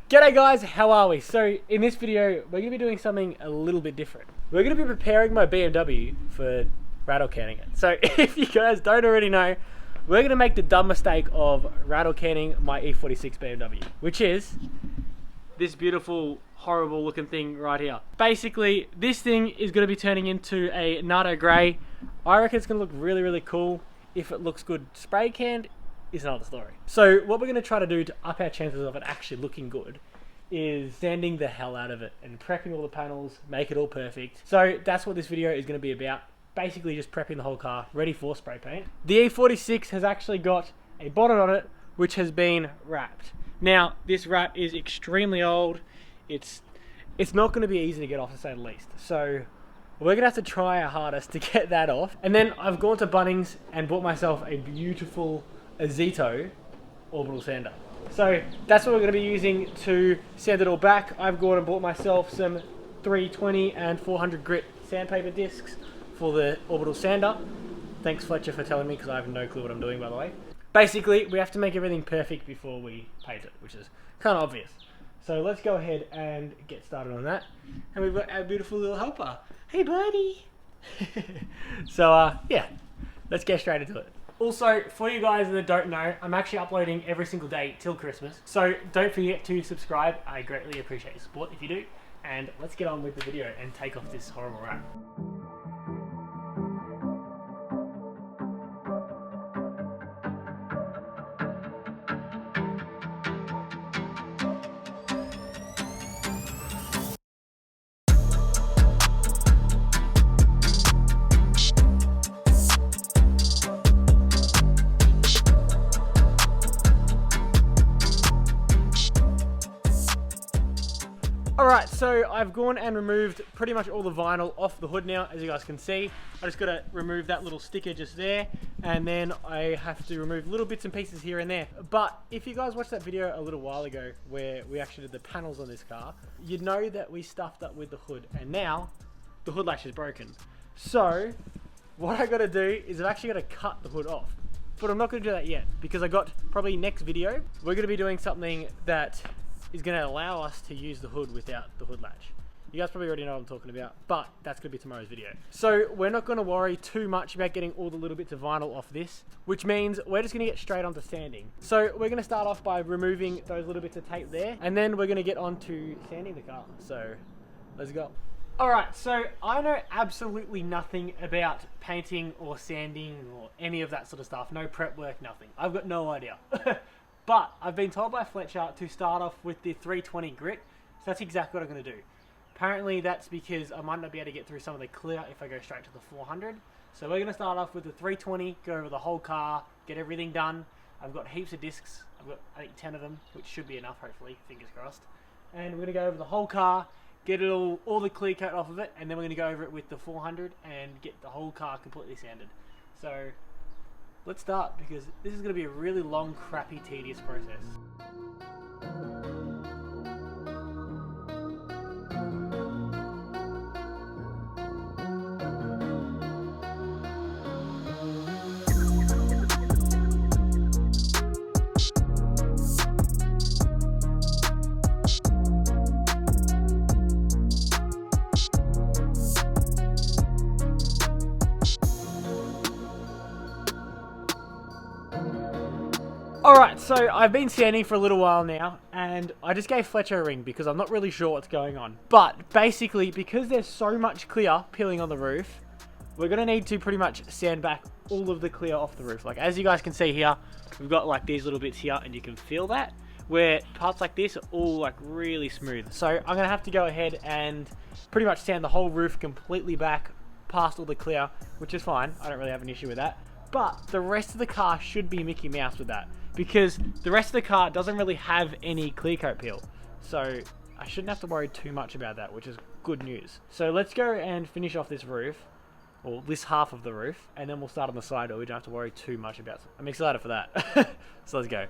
G'day guys, how are we? So in this video, we're going to be doing something a little bit different. We're going to be preparing my BMW for rattle canning it. So if you guys don't already know, we're going to make the dumb mistake of rattle canning my E46 BMW, which is this beautiful, horrible looking thing right here. Basically, this thing is going to be turning into a Nardo Grey. I reckon it's going to look really, really cool. If it looks good spray canned, is another story. So what we're going to try to do to up our chances of it actually looking good is sanding the hell out of it and prepping all the panels, make it all perfect. So that's what this video is going to be about. Basically just prepping the whole car, ready for spray paint. The E46 has actually got a bonnet on it, which has been wrapped. Now, this wrap is extremely old. It's not going to be easy to get off, to say the least. So we're going to have to try our hardest to get that off. And then I've gone to Bunnings and bought myself a beautiful Azito orbital sander. So that's what we're going to be using to sand it all back. I've gone and bought myself some 320 and 400 grit sandpaper discs for the orbital sander. Thanks Fletcher for telling me, because I have no clue what I'm doing, by the way. Basically, we have to make everything perfect before we paint it, which is kind of obvious. So let's go ahead and get started on that. And we've got our beautiful little helper. Hey buddy! So yeah, let's get straight into it. Also, for you guys that don't know, I'm actually uploading every single day till Christmas. So don't forget to subscribe. I greatly appreciate your support if you do. And let's get on with the video and take off this horrible wrap. Alright, so I've gone and removed pretty much all the vinyl off the hood now, as you guys can see. I just got to remove that little sticker just there, and then I have to remove little bits and pieces here and there. But if you guys watched that video a little while ago where we actually did the panels on this car, you'd know that we stuffed up with the hood, and now the hood latch is broken. So what I got to do is I've actually got to cut the hood off. But I'm not going to do that yet, because I got probably next video, we're going to be doing something that is going to allow us to use the hood without the hood latch. You guys probably already know what I'm talking about, but that's going to be tomorrow's video. So we're not going to worry too much about getting all the little bits of vinyl off this, which means we're just going to get straight onto sanding. So we're going to start off by removing those little bits of tape there, and then we're going to get on to sanding the car. So let's go. Alright, so I know absolutely nothing about painting or sanding or any of that sort of stuff. No prep work, nothing. I've got no idea. But I've been told by Fletcher to start off with the 320 grit, so that's exactly what I'm going to do. Apparently that's because I might not be able to get through some of the clear if I go straight to the 400. So we're going to start off with the 320, go over the whole car, get everything done. I've got heaps of discs. I've got, I think, 10 of them, which should be enough, hopefully, fingers crossed. And we're going to go over the whole car, get it all the clear coat off of it, and then we're going to go over it with the 400 and get the whole car completely sanded. So let's start, because this is going to be a really long, crappy, tedious process. Alright, so I've been sanding for a little while now, and I just gave Fletcher a ring because I'm not really sure what's going on. But basically, because there's so much clear peeling on the roof, we're going to need to pretty much sand back all of the clear off the roof. Like, as you guys can see here, we've got like these little bits here, and you can feel that, where parts like this are all like really smooth. So I'm going to have to go ahead and pretty much sand the whole roof completely back past all the clear, which is fine. I don't really have an issue with that. But the rest of the car should be Mickey Mouse with that, because the rest of the car doesn't really have any clear coat peel. So I shouldn't have to worry too much about that, which is good news. So let's go and finish off this roof, or this half of the roof, and then we'll start on the side where we don't have to worry too much about it. I'm excited for that. So let's go.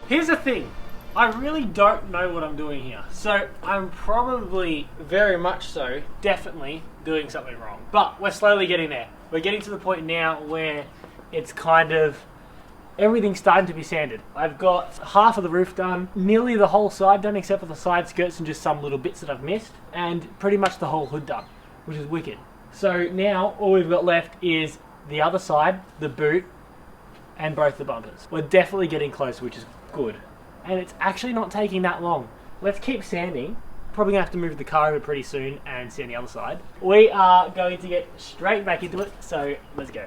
Here's the thing, I really don't know what I'm doing here. So I'm probably, very much so, definitely doing something wrong. But we're slowly getting there. We're getting to the point now where it's kind of, everything's starting to be sanded. I've got half of the roof done, nearly the whole side done except for the side skirts and just some little bits that I've missed, and pretty much the whole hood done, which is wicked. So now all we've got left is the other side, the boot, and both the bumpers. We're definitely getting close, which is good. And it's actually not taking that long. Let's keep sanding. Probably gonna have to move the car over pretty soon and sand the other side. We are going to get straight back into it, so let's go.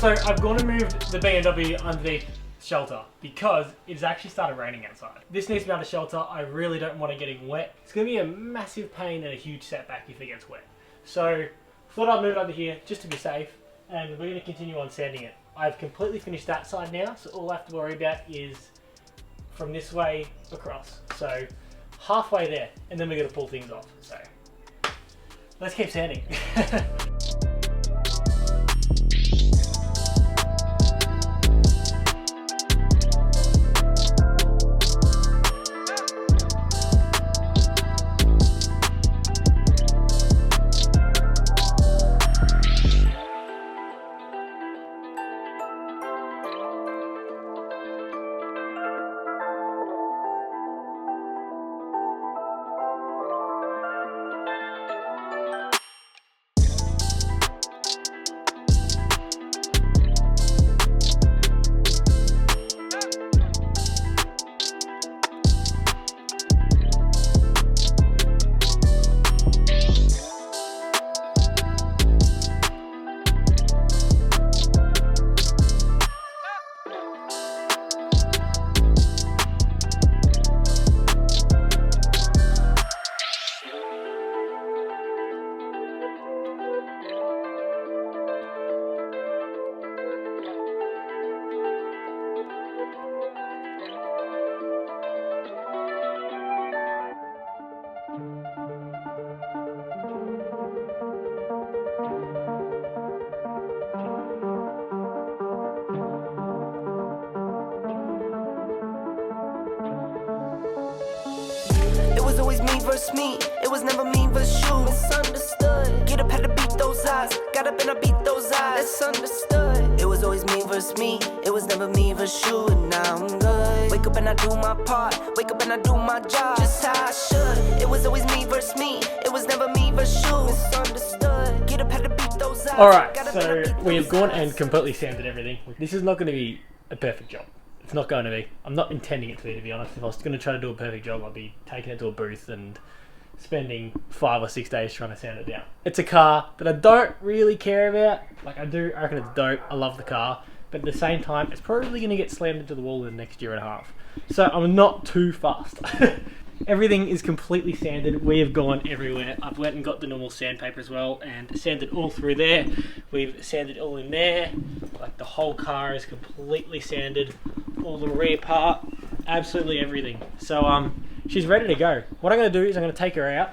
So I've gone and moved the BMW underneath shelter because it's actually started raining outside. This needs to be under shelter. I really don't want it getting wet. It's going to be a massive pain and a huge setback if it gets wet. So thought I'd move it under here just to be safe, and we're going to continue on sanding it. I've completely finished that side now, so all I have to worry about is from this way across. So halfway there, and then we're going to pull things off. So let's keep sanding. It was always me versus me, it was never me versus you. Misunderstood. Get up, had to beat those eyes. Got up and I beat those eyes. It's understood. It was always me versus me, it was never me versus you. And now I'm good. Wake up and I do my part. Wake up and I do my job just how I should. It was always me versus me, it was never me versus you. Misunderstood. Get up, had to beat those eyes. Alright, so we have gone and completely sanded everything. This is not going to be a perfect job. It's not going to be. I'm not intending it to be honest. If I was going to try to do a perfect job, I'd be taking it to a booth and spending 5 or 6 days trying to sand it down. It's a car that I don't really care about. Like I reckon it's dope. I love the car. But at the same time, it's probably going to get slammed into the wall in the next year and a half. So I'm not too fast. Everything is completely sanded. We have gone everywhere. I've went and got the normal sandpaper as well and sanded all through there. We've sanded all in there. Like the whole car is completely sanded. All the rear part, absolutely everything. So she's ready to go. What I'm going to do is I'm going to take her out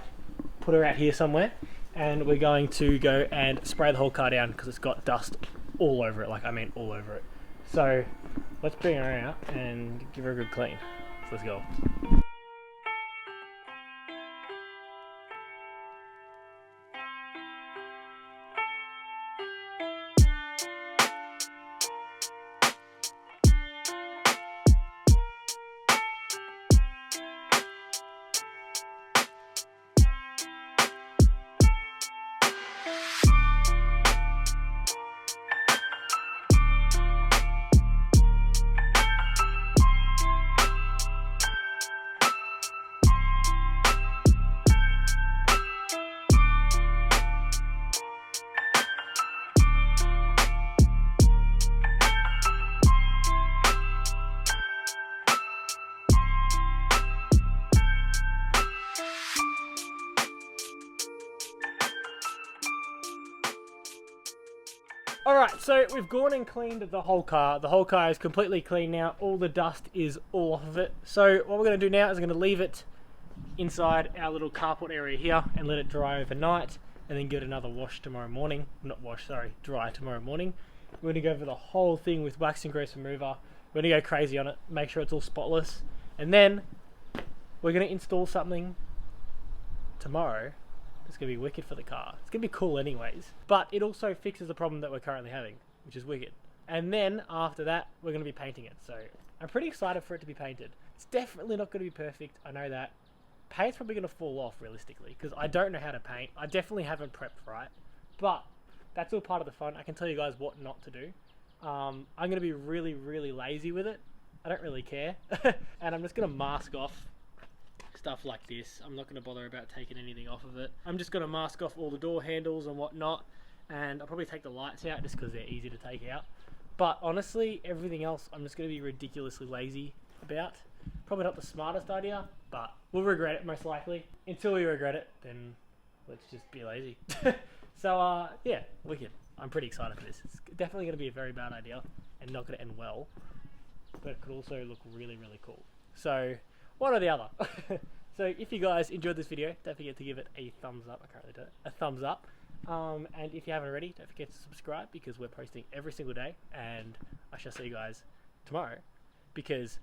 put her out here somewhere, and we're going to go and spray the whole car down because it's got dust all over it, like I mean all over it. So let's bring her out and give her a good clean. So let's go. Alright, so we've gone and cleaned the whole car. The whole car is completely clean now. All the dust is all off of it. So what we're going to do now is we're going to leave it inside our little carport area here and let it dry overnight, and then give it another wash tomorrow morning. Not wash, sorry, dry tomorrow morning. We're going to go over the whole thing with wax and grease remover. We're going to go crazy on it, make sure it's all spotless. And then we're going to install something tomorrow. It's going to be wicked for the car. It's going to be cool anyways. But it also fixes the problem that we're currently having, which is wicked. And then after that, we're going to be painting it. So I'm pretty excited for it to be painted. It's definitely not going to be perfect. I know that. Paint's probably going to fall off realistically because I don't know how to paint. I definitely haven't prepped right. But that's all part of the fun. I can tell you guys what not to do. I'm going to be really, really lazy with it. I don't really care. And I'm just going to mask off stuff like this. I'm not going to bother about taking anything off of it. I'm just going to mask off all the door handles and whatnot, and I'll probably take the lights out just because they're easy to take out. But honestly, everything else I'm just going to be ridiculously lazy about. Probably not the smartest idea, but we'll regret it most likely. Until we regret it, then let's just be lazy. So yeah, wicked. I'm pretty excited for this. It's definitely going to be a very bad idea and not going to end well, but it could also look really, really cool. So one or the other. So if you guys enjoyed this video, don't forget to give it a thumbs up. I can't really do it. A thumbs up. And if you haven't already, don't forget to subscribe because we're posting every single day. And I shall see you guys tomorrow because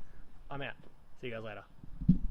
I'm out. See you guys later.